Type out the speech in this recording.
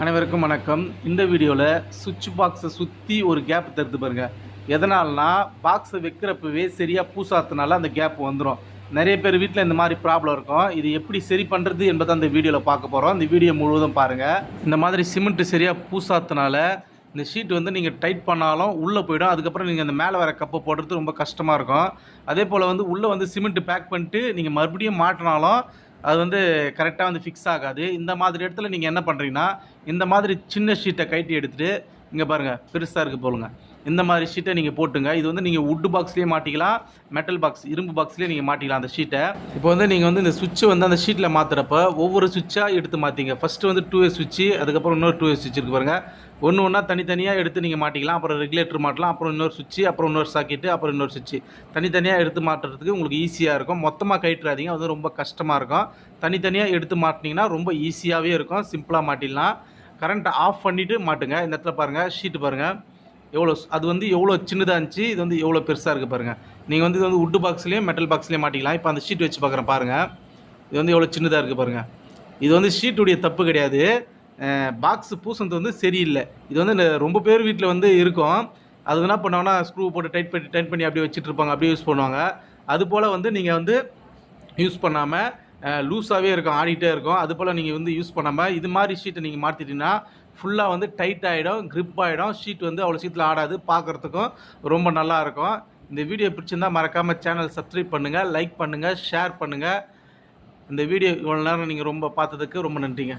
அனைவருக்கும் வணக்கம். இந்த வீடியோவில் சுவிட்ச் பாக்ஸை சுற்றி ஒரு கேப் தருது பாருங்க. எதனால்னா பாக்ஸை வைக்கிறப்பவே சரியாக பூசாத்தினால அந்த கேப் வந்துடும். நிறைய பேர் வீட்டில் இந்த மாதிரி ப்ராப்ளம் இருக்கும். இது எப்படி சரி பண்ணுறது என்பதை அந்த வீடியோவில் பார்க்க போகிறோம். இந்த வீடியோ முழுவதும் பாருங்கள். இந்த மாதிரி சிமெண்ட்டு சரியாக பூசாத்தினால இந்த ஷீட் வந்து நீங்கள் டைட் பண்ணாலும் உள்ளே போய்டும். அதுக்கப்புறம் நீங்கள் அந்த மேலே வர கப்பை போடுறது ரொம்ப கஷ்டமாக இருக்கும். அதே போல் வந்து உள்ளே வந்து சிமெண்ட்டு பேக் பண்ணிட்டு நீங்கள் மறுபடியும் மாட்டினாலும் அது வந்து கரெக்டாக வந்து ஃபிக்ஸ் ஆகாது. இந்த மாதிரி இடத்துல நீங்கள் என்ன பண்ணுறீங்கன்னா, இந்த மாதிரி சின்ன ஷீட்டை கழட்டி எடுத்துகிட்டு இங்கே பாருங்கள், பெருசாக இருக்குது போலுங்க, இந்த மாதிரி ஷீட்டை நீங்கள் போட்டுங்க. இது வந்து நீங்கள் வுட்டு பாக்ஸ்லேயே மாட்டிக்கலாம், மெட்டல் பாக்ஸ் இரும்பு பாக்ஸ்லேயே நீங்கள் மாட்டிக்கலாம் அந்த ஷீட்டை. இப்போ வந்து நீங்கள் வந்து இந்த சுவிட்சை வந்து அந்த ஷீட்டில் மாற்றுறப்ப ஒவ்வொரு சுவிட்சாக எடுத்து மாற்றிங்க. ஃபஸ்ட்டு வந்து 2A சுவிட்சு, அதுக்கப்புறம் இன்னொரு 2A சுவிட்ச் இருக்குது பாருங்கள். ஒன்று ஒன்றா தனித்தனியாக எடுத்து நீங்கள் மாட்டிக்கலாம். அப்புறம் ரெகுலேட்டர் மாட்டலாம், அப்புறம் இன்னொரு சுவிட்சு, அப்புறம் இன்னொரு சாக்கெட்டு, அப்புறம் இன்னொரு சுவிட்சு. தனித்தனியாக எடுத்து மாட்டுறதுக்கு உங்களுக்கு ஈஸியாக இருக்கும். மொத்தமாக கழட்டுறாதீங்க, அது ரொம்ப கஷ்டமாக இருக்கும். தனித்தனியாக எடுத்து மாட்டினீங்கன்னா ரொம்ப ஈஸியாகவே இருக்கும், சிம்பிளாக மாட்டிடலாம். கரண்ட்டை ஆஃப் பண்ணிவிட்டு மாட்டுங்க. இந்த இடத்துல பாருங்கள், ஷீட்டு பாருங்கள் எவ்வளோ, அது வந்து எவ்வளோ சின்னதாக இருந்துச்சு, இது வந்து எவ்வளோ பெருசாக இருக்குது பாருங்கள். நீங்கள் வந்து இது வந்து வுட்டு பாக்ஸ்லேயும் மெட்டல் பாக்ஸ்லேயும் மாட்டிக்கலாம். இப்போ அந்த ஷீட் வச்சு பார்க்குறேன் பாருங்கள், இது வந்து எவ்வளோ சின்னதாக இருக்குது பாருங்கள். இது வந்து ஷீட்டுடைய தப்பு கிடையாது, பாக்ஸ் பூசது வந்து சரியில்லை. இது வந்து ரொம்ப பேர் வீட்டில் வந்து இருக்கும். அது என்ன பண்ணுவாங்கன்னா ஸ்க்ரூ போட்டு டைட் பண்ணி அப்படியே வச்சுட்டு இருப்பாங்க, அப்படியே யூஸ் பண்ணுவாங்க. அதுபோல் வந்து நீங்கள் வந்து யூஸ் பண்ணாமல் லூஸாகவே இருக்கும், ஆடிட்டே இருக்கும். அதுபோல் நீங்கள் வந்து யூஸ் பண்ணாமல் இது மாதிரி ஷீட்டை நீங்கள் மாற்றிட்டீங்கன்னா ஃபுல்லாக வந்து டைட் ஆகிடும், க்ரிப் ஆகிடும். ஷீட் வந்து அவ்வளோ சீட்டில் ஆடாது, பார்க்குறதுக்கும் ரொம்ப நல்லாயிருக்கும். இந்த வீடியோ பிடிச்சிருந்தால் மறக்காமல் சேனல் சப்ஸ்கிரைப் பண்ணுங்கள், லைக் பண்ணுங்கள், ஷேர் பண்ணுங்கள். இந்த வீடியோ இவ்வளோ நேரம் நீங்கள் ரொம்ப பார்த்ததுக்கு ரொம்ப நன்றிங்க.